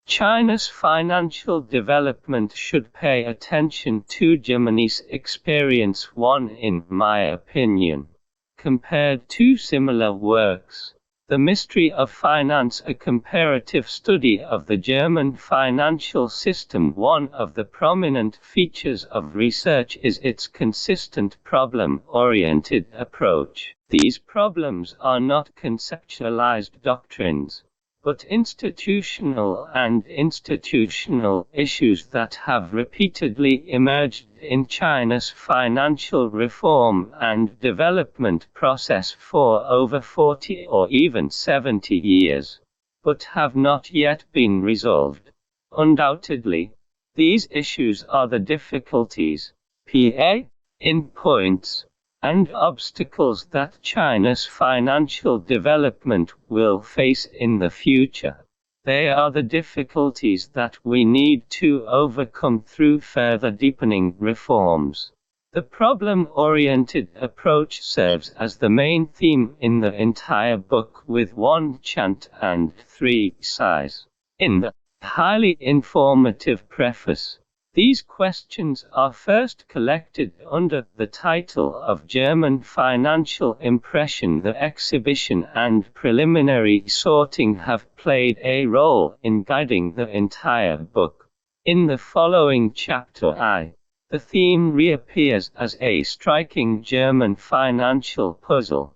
China's financial development should pay attention to Germany's experience. One, in my opinion, compared to similar works. The Mystery of Finance, a comparative study of the German financial system. One of the prominent features of research is its consistent problem-oriented approach. These problems are not conceptualized doctrines, but institutional issues that have repeatedly emerged in China's financial reform and development process for over 40 or even 70 years, but have not yet been resolved. Undoubtedly, these issues are the difficulties, in points, and obstacles that China's financial development will face in the future. They are the difficulties that we need to overcome through further deepening reforms. The problem-oriented approach serves as the main theme in the entire book, with 1 chant and 3 sighs. In the highly informative preface, these questions are first collected under the title of German Financial Impression. The exhibition and preliminary sorting have played a role in guiding the entire book. In the following chapter the theme reappears as a striking German financial puzzle.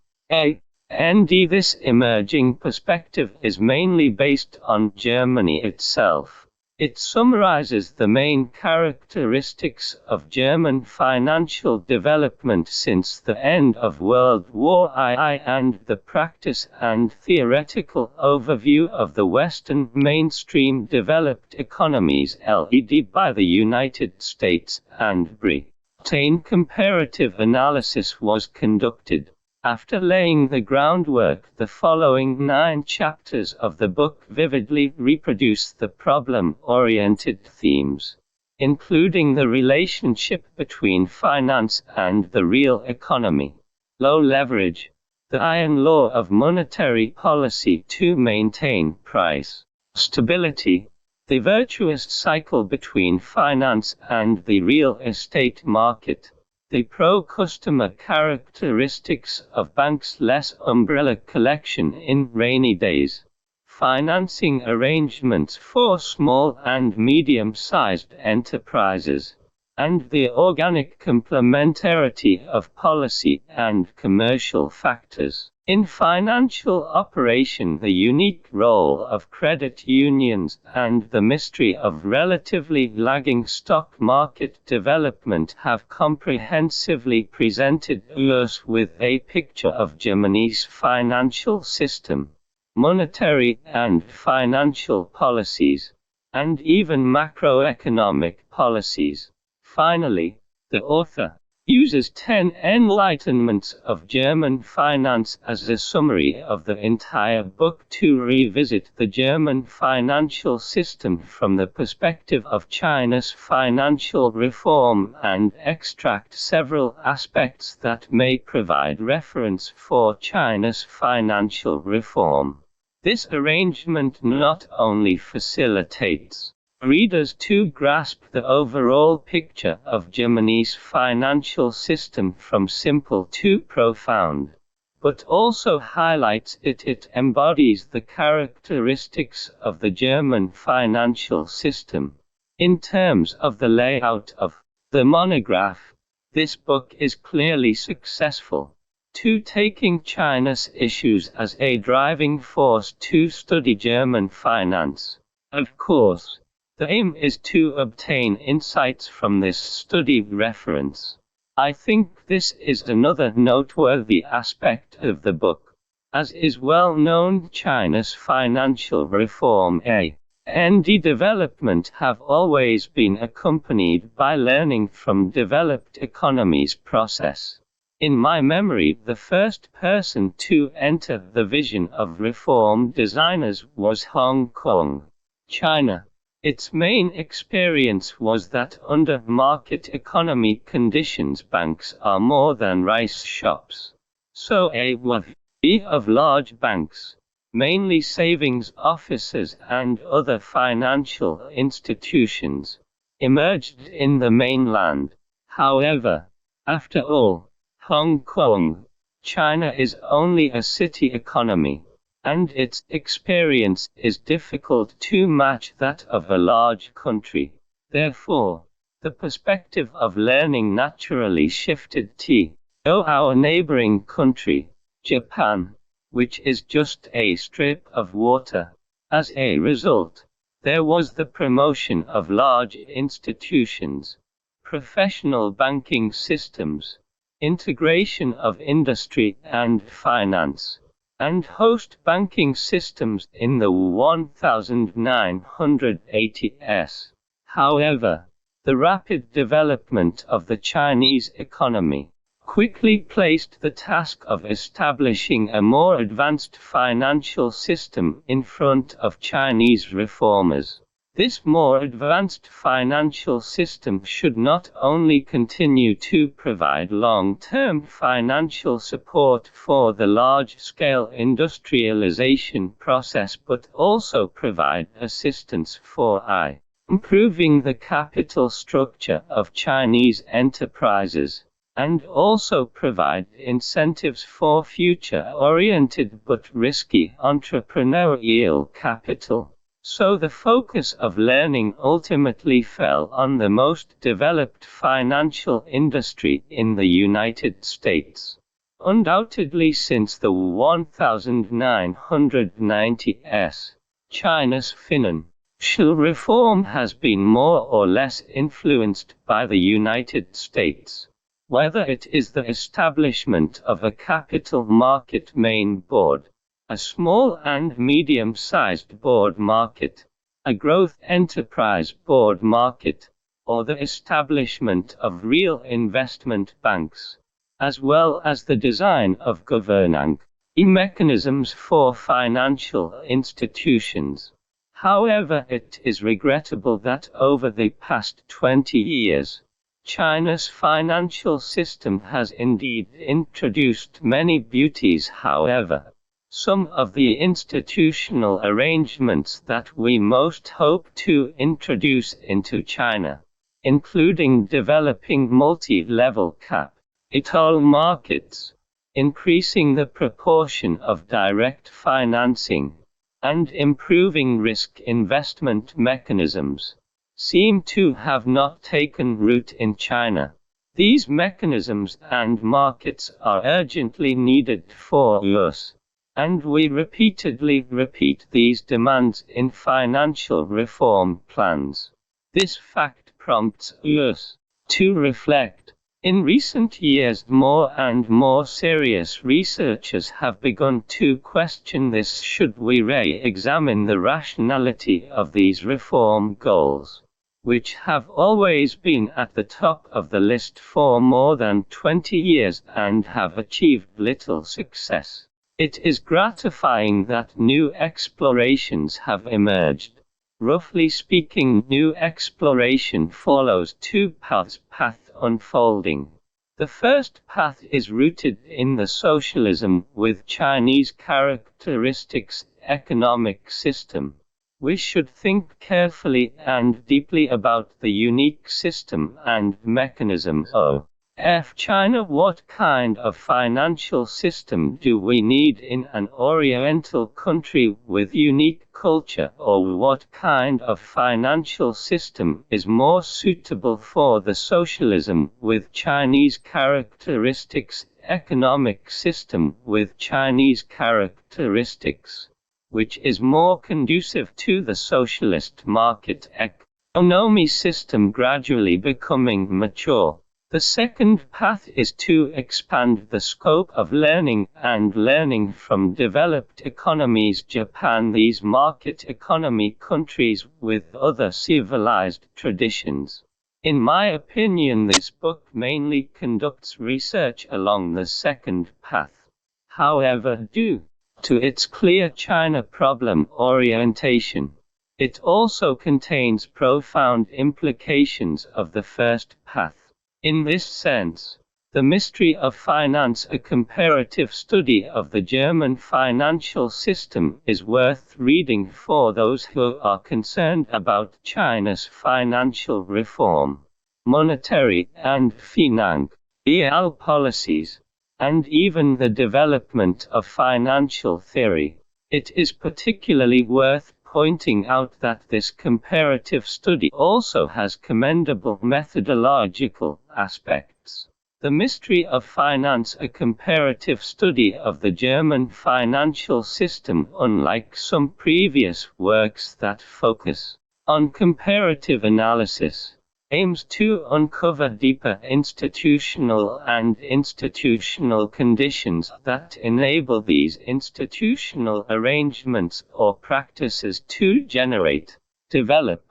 This emerging perspective is mainly based on Germany itself. It summarizes the main characteristics of German financial development since the end of World War I and the practice and theoretical overview of the Western mainstream developed economies led by the United States and Britain. Comparative analysis was conducted. After laying the groundwork, the following 9 chapters of the book vividly reproduce the problem-oriented themes, including the relationship between finance and the real economy, low leverage, the iron law of monetary policy to maintain price stability, the virtuous cycle between finance and the real estate market, the pro-customer characteristics of banks' less umbrella collection in rainy days, financing arrangements for small and medium-sized enterprises, and the organic complementarity of policy and commercial factors. In financial operation, the unique role of credit unions and the mystery of relatively lagging stock market development have comprehensively presented us with a picture of Germany's financial system, monetary and financial policies, and even macroeconomic policies. Finally, the author uses 10 enlightenments of German finance as a summary of the entire book to revisit the German financial system from the perspective of China's financial reform and extract several aspects that may provide reference for China's financial reform. This arrangement not only facilitates readers to grasp the overall picture of Germany's financial system from simple to profound, but also highlights it embodies the characteristics of the German financial system. In terms of the layout of the monograph, this book is clearly successful to taking China's issues as a driving force to study German finance. Of course, the aim is to obtain insights from this study reference. I think this is another noteworthy aspect of the book. As is well known, China's financial reform and development have always been accompanied by learning from developed economies process. In my memory, the first person to enter the vision of reform designers was Hong Kong, China. Its main experience was that under market economy conditions banks are more than rice shops. So a worthy of large banks mainly savings offices and other financial institutions, emerged in the mainland. However, after all, Hong Kong, China is only a city economy, and its experience is difficult to match that of a large country. Therefore, the perspective of learning naturally shifted to our neighboring country, Japan, which is just a strip of water. As a result, there was the promotion of large institutions, professional banking systems, integration of industry and finance, and host banking systems in the 1980s. However, the rapid development of the Chinese economy quickly placed the task of establishing a more advanced financial system in front of Chinese reformers. This more advanced financial system should not only continue to provide long-term financial support for the large-scale industrialization process but also provide assistance for improving the capital structure of Chinese enterprises, and also provide incentives for future-oriented but risky entrepreneurial capital. So the focus of learning ultimately fell on the most developed financial industry in the United States. Undoubtedly since the 1990s, China's financial reform has been more or less influenced by the United States. Whether it is the establishment of a capital market main board, a small and medium-sized board market, a growth enterprise board market, or the establishment of real investment banks, as well as the design of governance mechanisms for financial institutions. However, it is regrettable that over the past 20 years, China's financial system has indeed introduced many beauties. However, some of the institutional arrangements that we most hope to introduce into China, including developing multi-level capital markets, increasing the proportion of direct financing, and improving risk investment mechanisms, seem to have not taken root in China. These mechanisms and markets are urgently needed for us, and we repeatedly repeat these demands in financial reform plans. This fact prompts us to reflect. In recent years, more and more serious researchers have begun to question this. Should we re-examine the rationality of these reform goals, which have always been at the top of the list for more than 20 years and have achieved little success? It is gratifying that new explorations have emerged. Roughly speaking, new exploration follows two paths unfolding. The first path is rooted in the socialism with Chinese characteristics economic system. We should think carefully and deeply about the unique system and mechanism of China. What kind of financial system do we need in an Oriental country with unique culture, or what kind of financial system is more suitable for the socialism with Chinese characteristics economic system with Chinese characteristics, which is more conducive to the socialist market economy system gradually becoming mature? The second path is to expand the scope of learning and learning from developed economies. Japan, these market economy countries with other civilized traditions. In my opinion, this book mainly conducts research along the second path. However, due to its clear China problem orientation, it also contains profound implications of the first path. In this sense, The Mystery of Finance, a comparative study of the German financial system, is worth reading for those who are concerned about China's financial reform, monetary and financial policies, and even the development of financial theory. It is particularly worth pointing out that this comparative study also has commendable methodological aspects. The Mystery of Finance, a comparative study of the German financial system, unlike some previous works that focus on comparative analysis, aims to uncover deeper institutional conditions that enable these institutional arrangements or practices to generate, develop,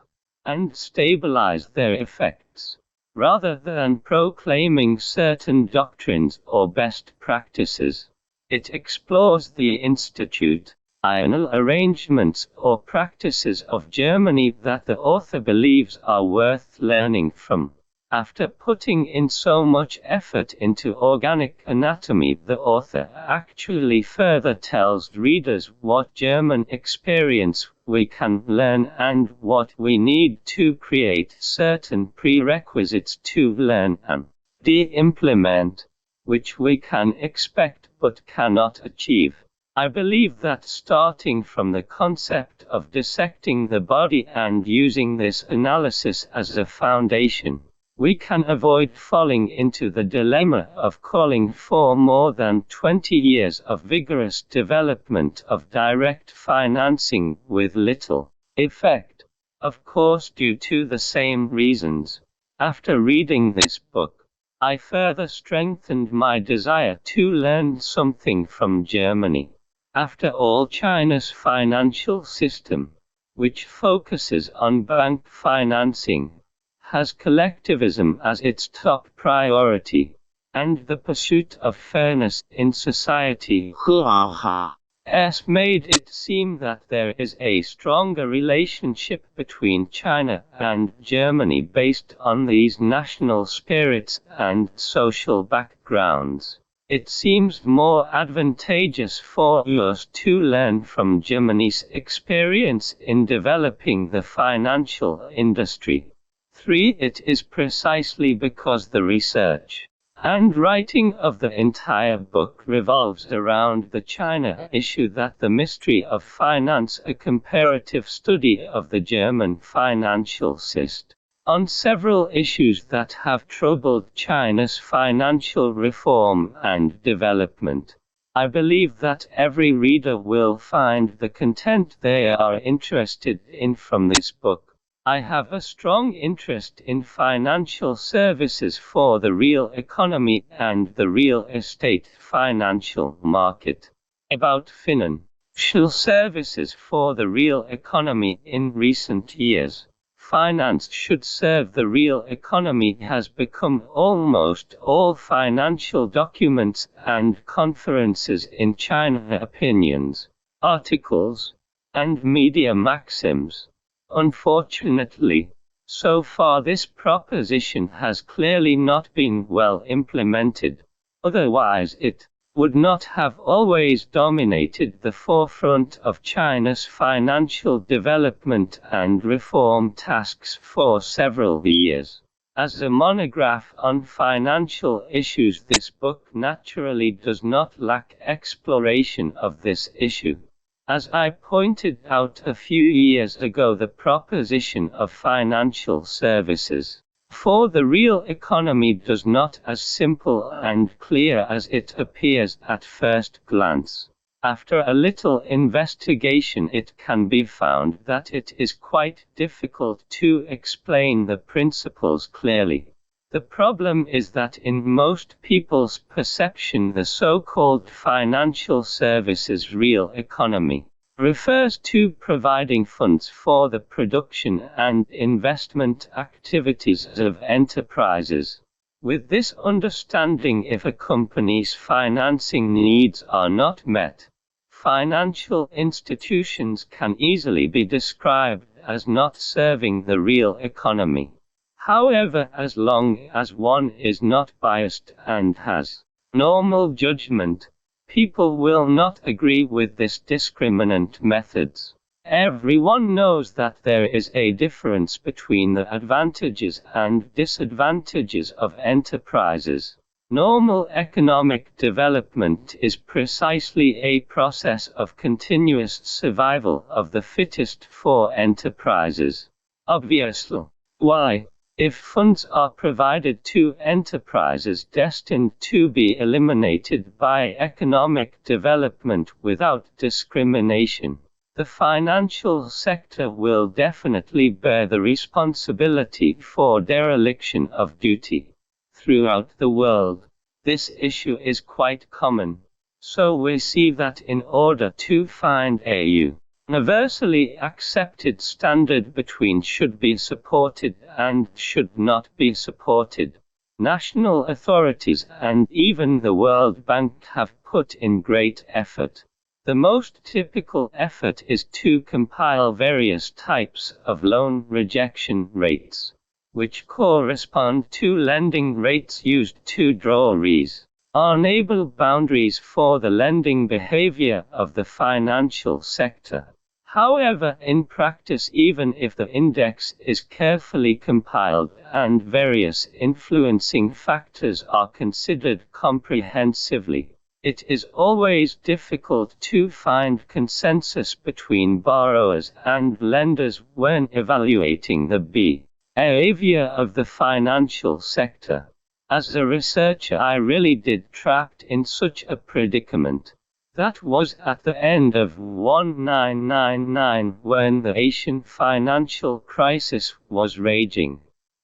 and stabilize their effects, rather than proclaiming certain doctrines or best practices. It explores the institutional arrangements or practices of Germany that the author believes are worth learning from. After putting in so much effort into organic anatomy, the author actually further tells readers what German experience we can learn and what we need to create certain prerequisites to learn and implement, which we can expect but cannot achieve. I believe that starting from the concept of dissecting the body and using this analysis as a foundation, we can avoid falling into the dilemma of calling for more than 20 years of vigorous development of direct financing with little effect, of course due to the same reasons. After reading this book, I further strengthened my desire to learn something from Germany. After all, China's financial system, which focuses on bank financing, has collectivism as its top priority, and the pursuit of fairness in society has made it seem that there is a stronger relationship between China and Germany based on these national spirits and social backgrounds. It seems more advantageous for us to learn from Germany's experience in developing the financial industry. 3. It is precisely because the research and writing of the entire book revolves around the China issue that The Mystery of Finance, a comparative study of the German financial system, on several issues that have troubled China's financial reform and development. I believe that every reader will find the content they are interested in from this book. I have a strong interest in financial services for the real economy and the real estate financial market. About financial services for the real economy in recent years, finance should serve the real economy has become almost all financial documents and conferences in China, opinions, articles, and media maxims. Unfortunately, so far this proposition has clearly not been well implemented. Otherwise it would not have always dominated the forefront of China's financial development and reform tasks for several years. As a monograph on financial issues, this book naturally does not lack exploration of this issue. As I pointed out a few years ago, the proposition of financial services for the real economy does not as simple and clear as it appears at first glance. After a little investigation, it can be found that it is quite difficult to explain the principles clearly. The problem is that in most people's perception, the so-called financial services real economy refers to providing funds for the production and investment activities of enterprises. With this understanding, if a company's financing needs are not met, financial institutions can easily be described as not serving the real economy. However, as long as one is not biased and has normal judgment, people will not agree with this discriminant methods. Everyone knows that there is a difference between the advantages and disadvantages of enterprises. Normal economic development is precisely a process of continuous survival of the fittest for enterprises. Obviously. Why? If funds are provided to enterprises destined to be eliminated by economic development without discrimination, the financial sector will definitely bear the responsibility for dereliction of duty. Throughout the world, this issue is quite common. So we see that in order to find a universally accepted standard between should be supported and should not be supported, national authorities and even the World Bank have put in great effort. The most typical effort is to compile various types of loan rejection rates, which correspond to lending rates used to draw reasonable boundaries for the lending behavior of the financial sector. However, in practice, even if the index is carefully compiled and various influencing factors are considered comprehensively, it is always difficult to find consensus between borrowers and lenders when evaluating the behavior of the financial sector. As a researcher, I really did trapped in such a predicament. That was at the end of 1999 when the Asian financial crisis was raging.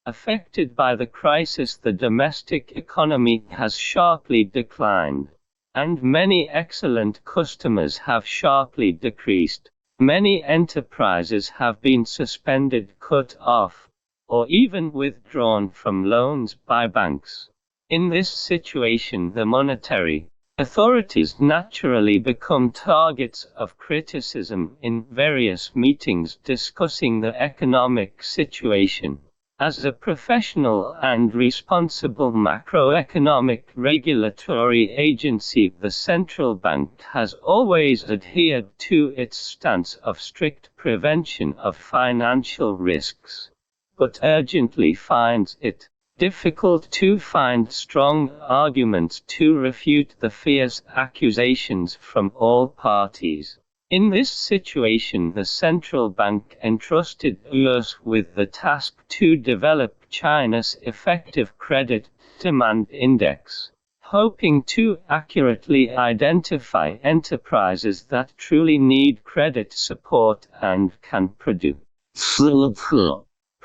Affected by the crisis, the domestic economy has sharply declined, and many excellent customers have sharply decreased. Many enterprises have been suspended, cut off, or even withdrawn from loans by banks. In this situation, the monetary authorities naturally become targets of criticism in various meetings discussing the economic situation. As a professional and responsible macroeconomic regulatory agency, the central bank has always adhered to its stance of strict prevention of financial risks, but urgently finds it difficult to find strong arguments to refute the fierce accusations from all parties. In this situation, the central bank entrusted us with the task to develop China's effective credit demand index, hoping to accurately identify enterprises that truly need credit support and can produce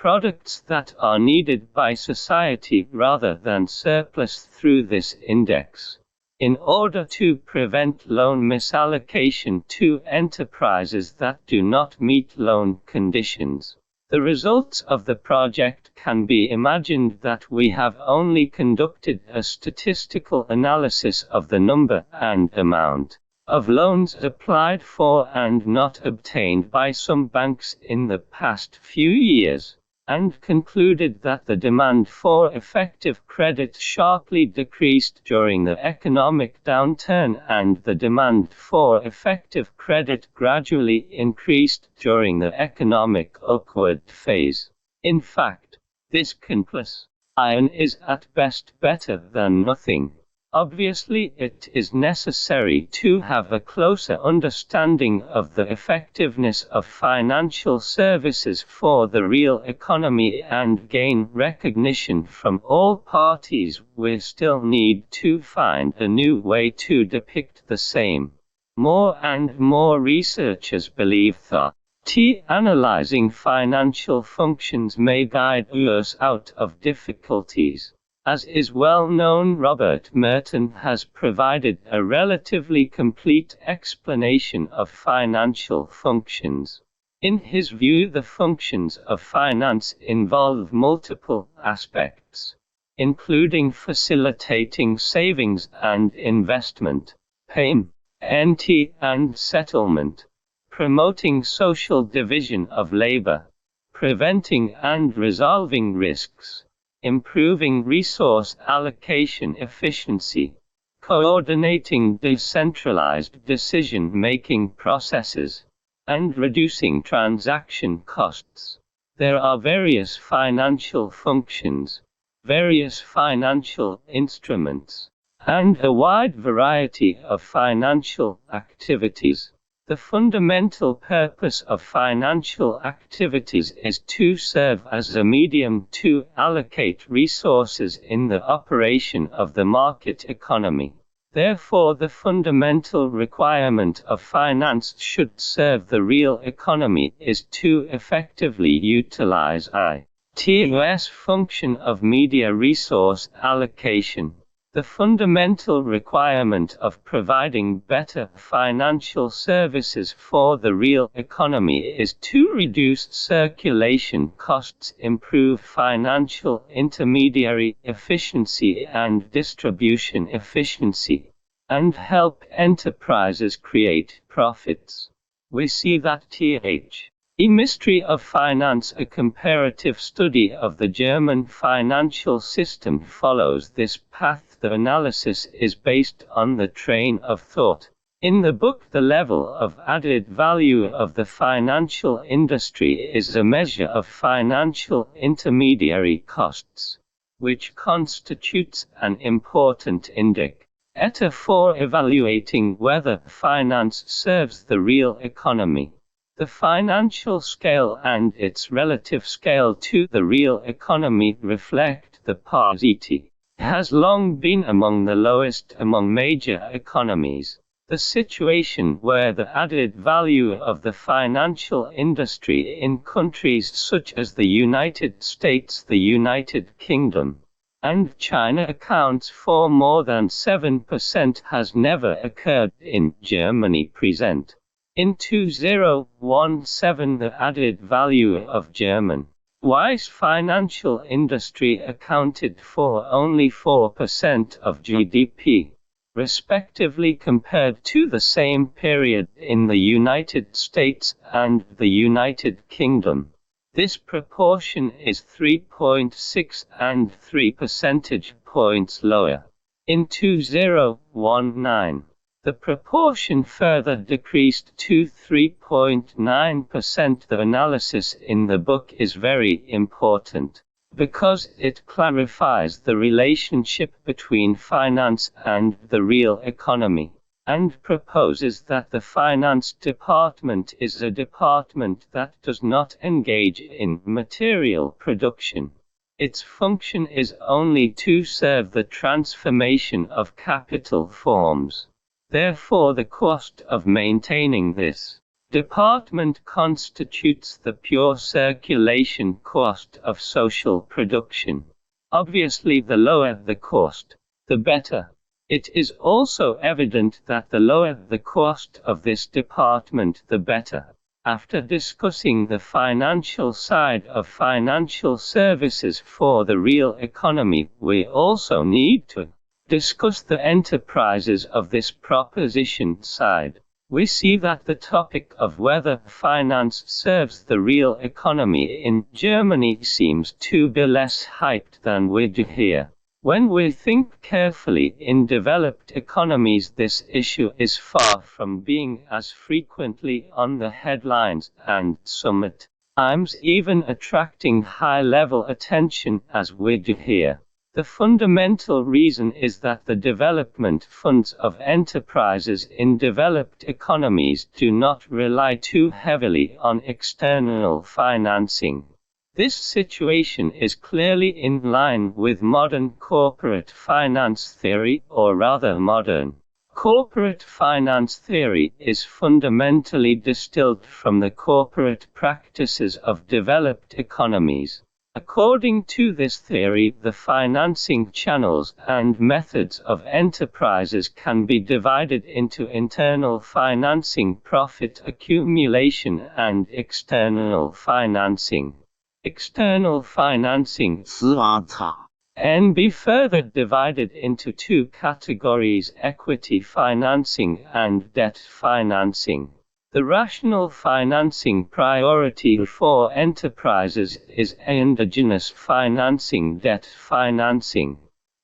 products that are needed by society rather than surplus through this index. In order to prevent loan misallocation to enterprises that do not meet loan conditions. The results of the project can be imagined that we have only conducted a statistical analysis of the number and amount of loans applied for and not obtained by some banks in the past few years, and concluded that the demand for effective credit sharply decreased during the economic downturn and the demand for effective credit gradually increased during the economic upward phase. In fact, this iron is at best better than nothing. Obviously, it is necessary to have a closer understanding of the effectiveness of financial services for the real economy and gain recognition from all parties. We still need to find a new way to depict the same. More and more researchers believe that analyzing financial functions may guide us out of difficulties. As is well known, Robert Merton has provided a relatively complete explanation of financial functions. In his view, the functions of finance involve multiple aspects, including facilitating savings and investment, payment and settlement, promoting social division of labor, preventing and resolving risks, improving resource allocation efficiency, coordinating decentralized decision-making processes, and reducing transaction costs. There are various financial functions, various financial instruments, and a wide variety of financial activities. The fundamental purpose of financial activities is to serve as a medium to allocate resources in the operation of the market economy. Therefore, the fundamental requirement of finance should serve the real economy is to effectively utilize its function of media resource allocation. The fundamental requirement of providing better financial services for the real economy is to reduce circulation costs, improve financial intermediary efficiency and distribution efficiency, and help enterprises create profits. We see that A Mystery of Finance, a comparative study of the German financial system, follows this path. The analysis is based on the train of thought. In the book, the level of added value of the financial industry is a measure of financial intermediary costs, which constitutes an important indicator for evaluating whether finance serves the real economy. The financial scale and its relative scale to the real economy reflect the parity has long been among the lowest among major economies. The situation where the added value of the financial industry in countries such as the United States, the United Kingdom, and China accounts for more than 7% has never occurred in Germany present. In 2017, the added value of German Germany's financial industry accounted for only 4% of GDP, respectively, compared to the same period in the United States and the United Kingdom. This proportion is 3.6 and 3 percentage points lower. In 2019, the proportion further decreased to 3.9%. The analysis in the book is very important because it clarifies the relationship between finance and the real economy, and proposes that the finance department is a department that does not engage in material production. Its function is only to serve the transformation of capital forms. Therefore, the cost of maintaining this department constitutes the pure circulation cost of social production. Obviously, the lower the cost, the better. It is also evident that the lower the cost of this department, the better. After discussing the financial side of financial services for the real economy, we also need to discuss the enterprises of this proposition side. We see that the topic of whether finance serves the real economy in Germany seems to be less hyped than we do here. When we think carefully, in developed economies this issue is far from being as frequently on the headlines and sometimes even attracting high-level attention as we do here. The fundamental reason is that the development funds of enterprises in developed economies do not rely too heavily on external financing. This situation is clearly in line with modern corporate finance theory, or rather modern corporate finance theory is fundamentally distilled from the corporate practices of developed economies. According to this theory, the financing channels and methods of enterprises can be divided into internal financing, profit accumulation, and external financing. External financing can be further divided into two categories: equity financing and debt financing. The rational financing priority for enterprises is endogenous financing, debt financing,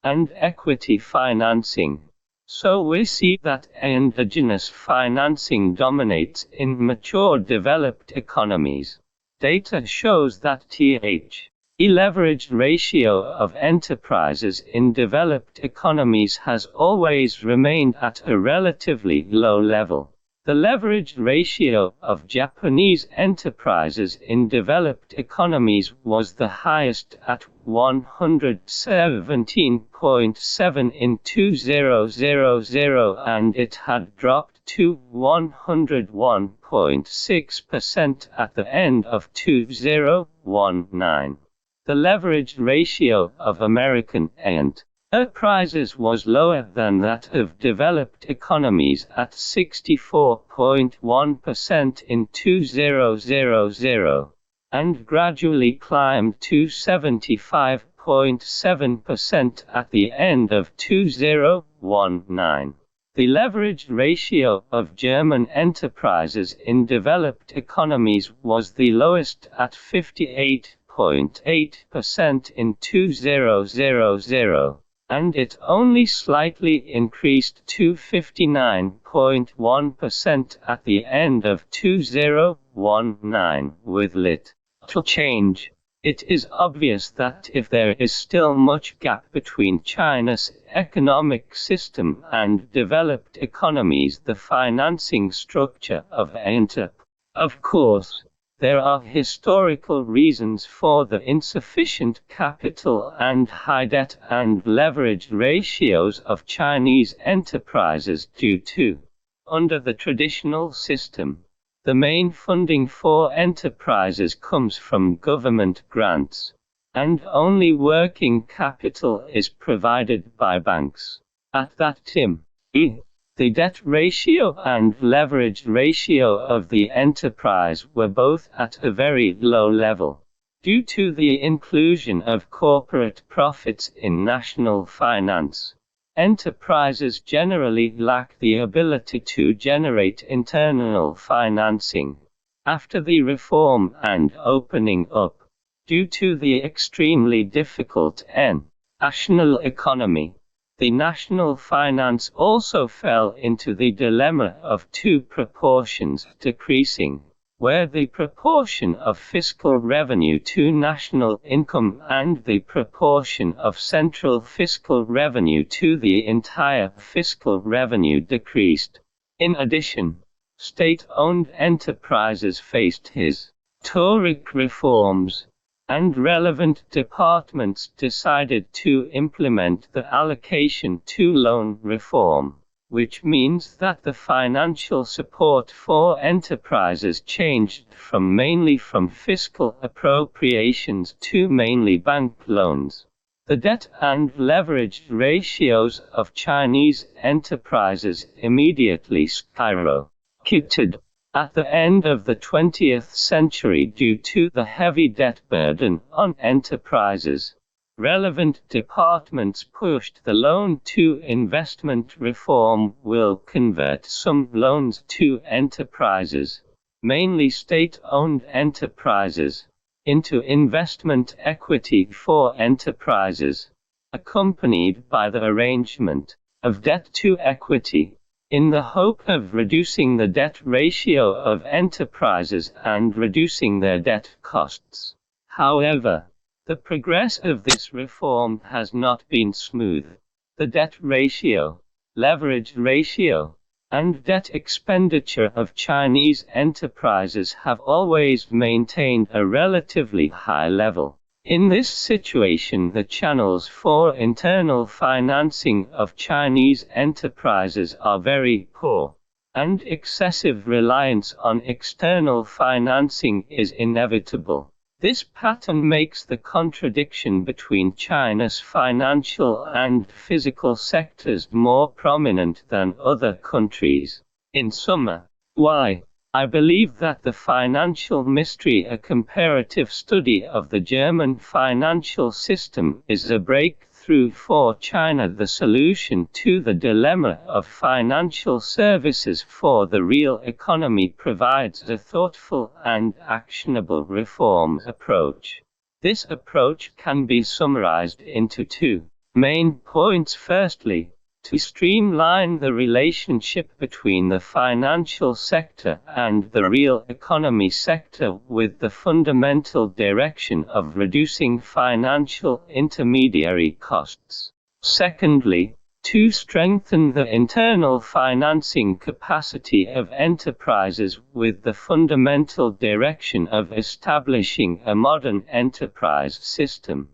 and equity financing. So we see that endogenous financing dominates in mature developed economies. Data shows that the leverage ratio of enterprises in developed economies has always remained at a relatively low level. The leverage ratio of Japanese enterprises in developed economies was the highest at 117.7 in 2000, and it had dropped to 101.6% at the end of 2019. The leverage ratio of American enterprises was lower than that of developed economies at 64.1% in 2000, and gradually climbed to 75.7% at the end of 2019. The leverage ratio of German enterprises in developed economies was the lowest at 58.8% in 2000, and it only slightly increased to 59.1% at the end of 2019, with little change. It is obvious that if there is still much gap between China's economic system and developed economies, the financing structure of of course, there are historical reasons for the insufficient capital and high debt and leverage ratios of Chinese enterprises due to, under the traditional system, the main funding for enterprises comes from government grants, and only working capital is provided by banks. At that time, the debt ratio and leverage ratio of the enterprise were both at a very low level. Due to the inclusion of corporate profits in national finance, enterprises generally lack the ability to generate internal financing. After the reform and opening up, due to the extremely difficult national economy, the national finance also fell into the dilemma of two proportions decreasing, where the proportion of fiscal revenue to national income and the proportion of central fiscal revenue to the entire fiscal revenue decreased. In addition, state-owned enterprises faced historic reforms, and relevant departments decided to implement the allocation to loan reform, which means that the financial support for enterprises changed from mainly from fiscal appropriations to mainly bank loans. The debt and leverage ratios of Chinese enterprises immediately skyrocketed at the end of the 20th century due to the heavy debt burden on enterprises. Relevant departments pushed the loan-to-investment reform will convert some loans to enterprises, mainly state-owned enterprises, into investment equity for enterprises, accompanied by the arrangement of debt to equity, in the hope of reducing the debt ratio of enterprises and reducing their debt costs. However, the progress of this reform has not been smooth. The debt ratio, leverage ratio, and debt expenditure of Chinese enterprises have always maintained a relatively high level. In this situation, the channels for internal financing of Chinese enterprises are very poor, and excessive reliance on external financing is inevitable. This pattern makes the contradiction between China's financial and physical sectors more prominent than other countries. In sum, I believe that the financial mystery, a comparative study of the German financial system, is a breakthrough through for China the solution to the dilemma of financial services for the real economy provides a thoughtful and actionable reform approach. This approach can be summarized into two main points. Firstly, to streamline the relationship between the financial sector and the real economy sector with the fundamental direction of reducing financial intermediary costs. Secondly, to strengthen the internal financing capacity of enterprises with the fundamental direction of establishing a modern enterprise system,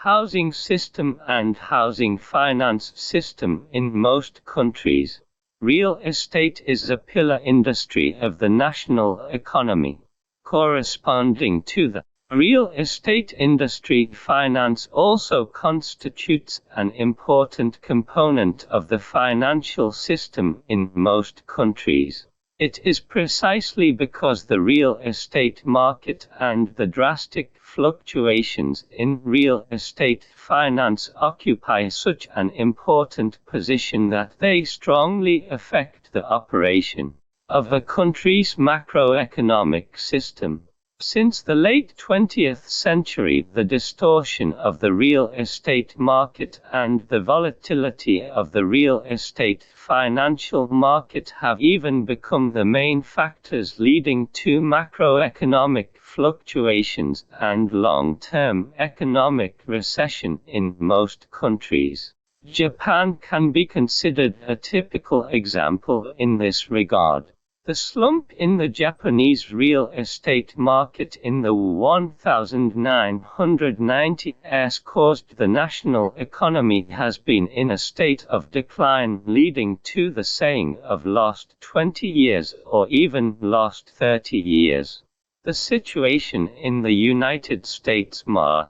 housing system and housing finance system in most countries. Real estate is a pillar industry of the national economy. Corresponding to the real estate industry, finance also constitutes an important component of the financial system in most countries. It is precisely because the real estate market and the drastic fluctuations in real estate finance occupy such an important position that they strongly affect the operation of a country's macroeconomic system. Since the late 20th century, the distortion of the real estate market and the volatility of the real estate financial market have even become the main factors leading to macroeconomic fluctuations and long-term economic recession in most countries. Japan can be considered a typical example in this regard. The slump in the Japanese real estate market in the 1990s caused the national economy has been in a state of decline, leading to the saying of lost 20 years or even lost 30 years. The situation in the United States might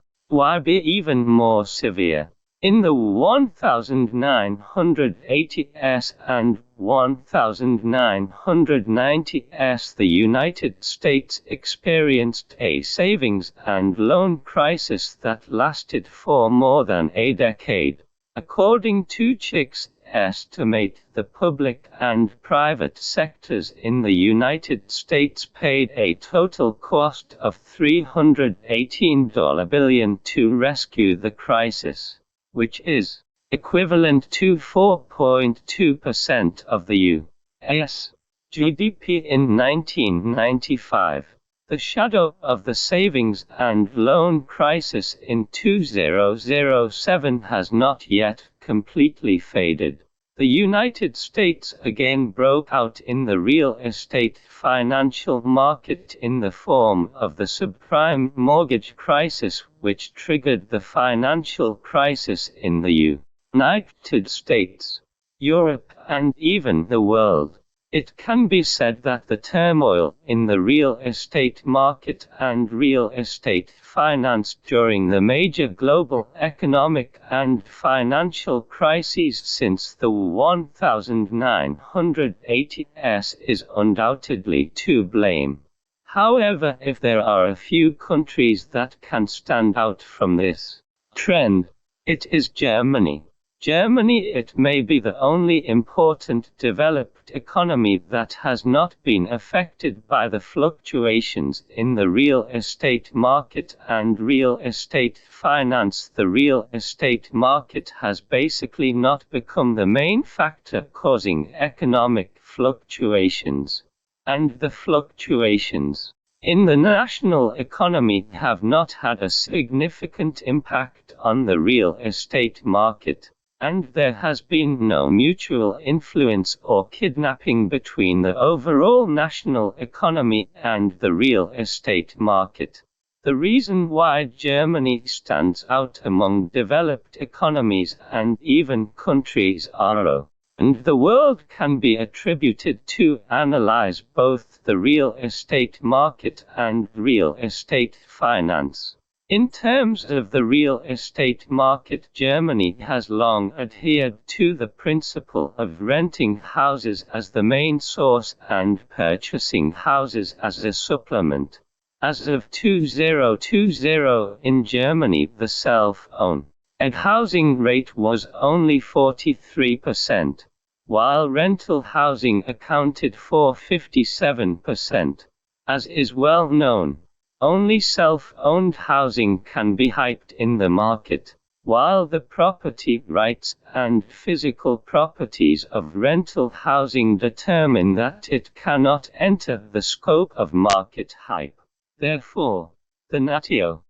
be even more severe. In the 1980s and 1990s, the United States experienced a savings and loan crisis that lasted for more than a decade. According to Chick's estimate, the public and private sectors in the United States paid a total cost of $318 billion to rescue the crisis, which is equivalent to 4.2% of the U.S. GDP in 1995. The shadow of the savings and loan crisis in 2007 has not yet completely faded. The United States again broke out in the real estate financial market in the form of the subprime mortgage crisis, which triggered the financial crisis in the United States, Europe, and even the world. It can be said that the turmoil in the real estate market and real estate finance during the major global economic and financial crises since the 1980s is undoubtedly to blame. However, if there are a few countries that can stand out from this trend, it is Germany. Germany, it may be the only important developed economy that has not been affected by the fluctuations in the real estate market and real estate finance. The real estate market has basically not become the main factor causing economic fluctuations, and the fluctuations in the national economy have not had a significant impact on the real estate market. And there has been no mutual influence or kidnapping between the overall national economy and the real estate market. The reason why Germany stands out among developed economies and even countries and the world can be attributed to analyze both the real estate market and real estate finance. In terms of the real estate market, Germany has long adhered to the principle of renting houses as the main source and purchasing houses as a supplement. As of 2020 in Germany, the self-owned The housing rate was only 43%, while rental housing accounted for 57%. As is well known, only self-owned housing can be hyped in the market, while the property rights and physical properties of rental housing determine that it cannot enter the scope of market hype. Therefore, the national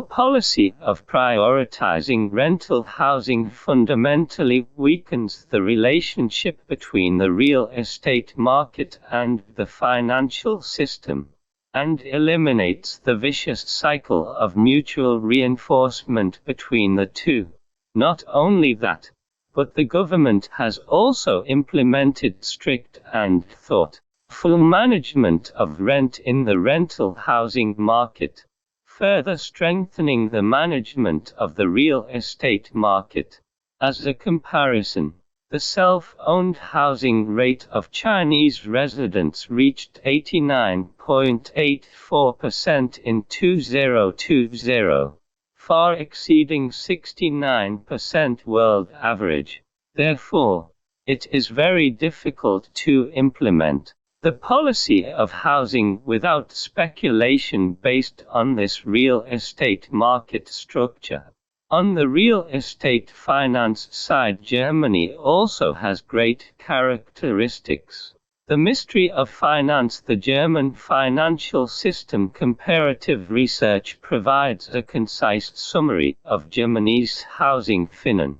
policy of prioritizing rental housing fundamentally weakens the relationship between the real estate market and the financial system, and eliminates the vicious cycle of mutual reinforcement between the two. Not only that, but the government has also implemented strict and thoughtful management of rent in the rental housing market, further strengthening the management of the real estate market. As a comparison, the self-owned housing rate of Chinese residents reached 89.84% in 2020, far exceeding 69% world average. Therefore, it is very difficult to implement the policy of housing without speculation based on this real estate market structure. On the real estate finance side, Germany also has great characteristics. The mystery of finance. The German financial system comparative research provides a concise summary of Germany's housing finance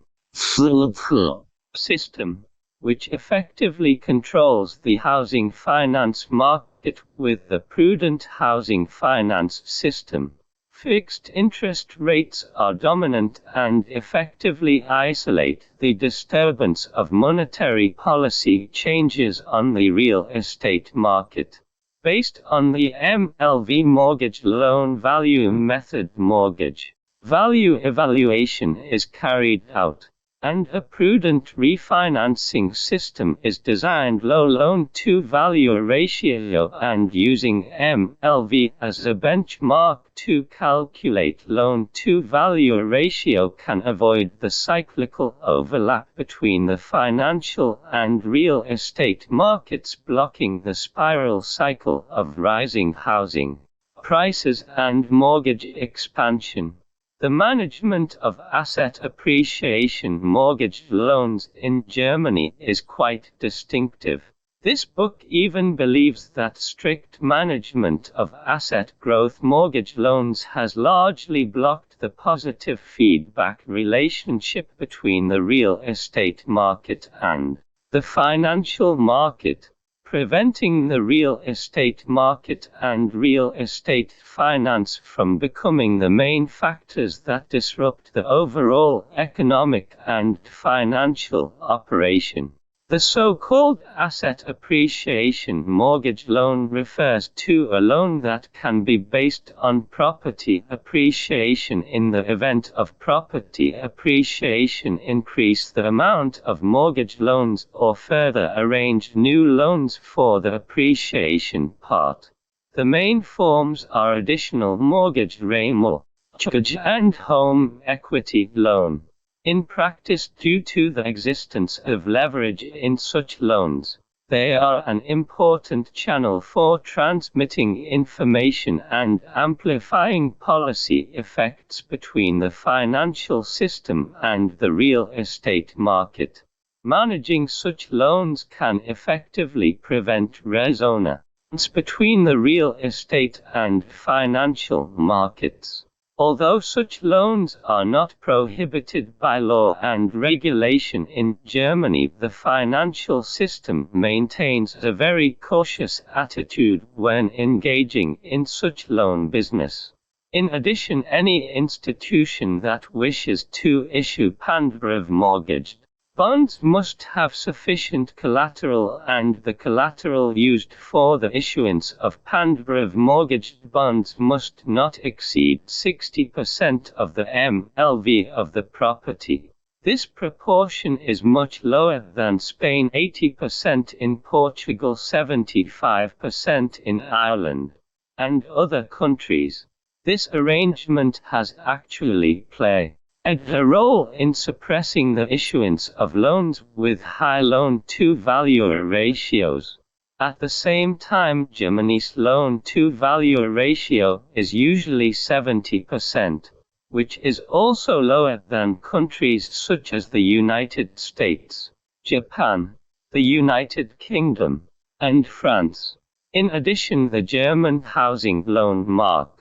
system, which effectively controls the housing finance market with the prudent housing finance system. Fixed interest rates are dominant and effectively isolate the disturbance of monetary policy changes on the real estate market. Based on the MLV mortgage loan value method, mortgage value evaluation is carried out, and a prudent refinancing system is designed. Low loan-to-value ratio and using MLV as a benchmark to calculate loan-to-value ratio can avoid the cyclical overlap between the financial and real estate markets, blocking the spiral cycle of rising housing prices and mortgage expansion. The management of asset appreciation mortgage loans in Germany is quite distinctive. This book even believes that strict management of asset growth mortgage loans has largely blocked the positive feedback relationship between the real estate market and the financial market, preventing the real estate market and real estate finance from becoming the main factors that disrupt the overall economic and financial operation. The so-called asset appreciation mortgage loan refers to a loan that can be based on property appreciation. In the event of property appreciation, increase the amount of mortgage loans or further arrange new loans for the appreciation part. The main forms are additional mortgage remortgage and home equity loan. In practice, due to the existence of leverage in such loans, they are an important channel for transmitting information and amplifying policy effects between the financial system and the real estate market. Managing such loans can effectively prevent resonance between the real estate and financial markets. Although such loans are not prohibited by law and regulation in Germany, the financial system maintains a very cautious attitude when engaging in such loan business. In addition, any institution that wishes to issue Comparative mortgaged bonds must have sufficient collateral, and the collateral used for the issuance of Comparative mortgaged bonds must not exceed 60% of the MLV of the property. This proportion is much lower than Spain, 80%, in Portugal, 75% in Ireland, and other countries. This arrangement has actually played had a role in suppressing the issuance of loans with high loan-to-value ratios. At the same time, Germany's loan-to-value ratio is usually 70%, which is also lower than countries such as the United States, Japan, the United Kingdom, and France. In addition, the German housing loan market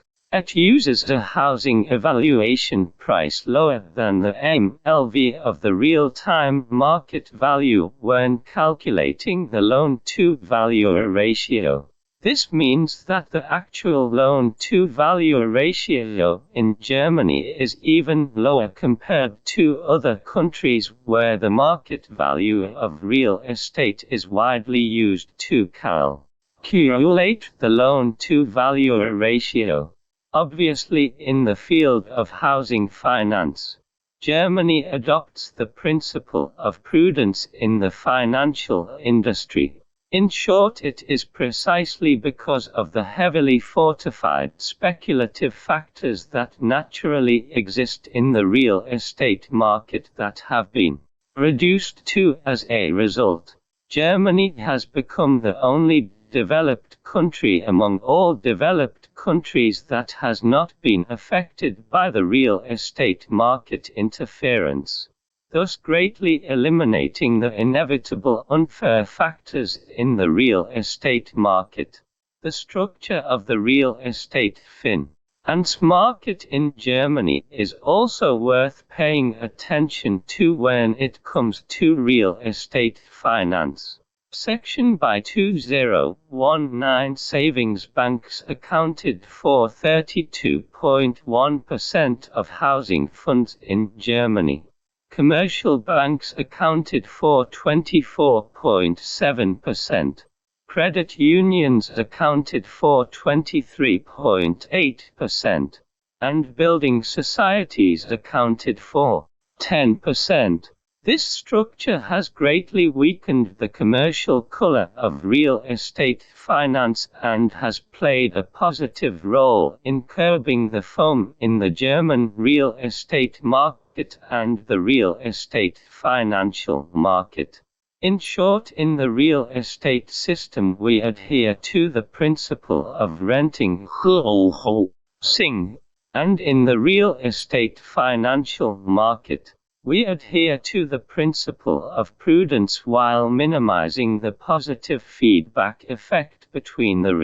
uses a housing evaluation price lower than the MLV of the real-time market value when calculating the loan-to-value ratio. This means that the actual loan-to-value ratio in Germany is even lower compared to other countries where the market value of real estate is widely used to calculate the loan-to-value ratio. Obviously, in the field of housing finance, Germany adopts the principle of prudence in the financial industry. In short, it is precisely because of the heavily fortified speculative factors that naturally exist in the real estate market that have been reduced to, as a result, Germany has become the only developed country among all developed countries that has not been affected by the real estate market interference, thus greatly eliminating the inevitable unfair factors in the real estate market. The structure of the real estate finance market in Germany is also worth paying attention to when it comes to real estate finance. Section by 2019 savings banks accounted for 32.1% of housing funds in Germany. Commercial banks accounted for 24.7%. Credit unions accounted for 23.8%. And building societies accounted for 10%. This structure has greatly weakened the commercial color of real estate finance and has played a positive role in curbing the foam in the German real estate market and the real estate financial market. In short, in the real estate system we adhere to the principle of renting housing, and in the real estate financial market, we adhere to the principle of prudence while minimizing the positive feedback effect between the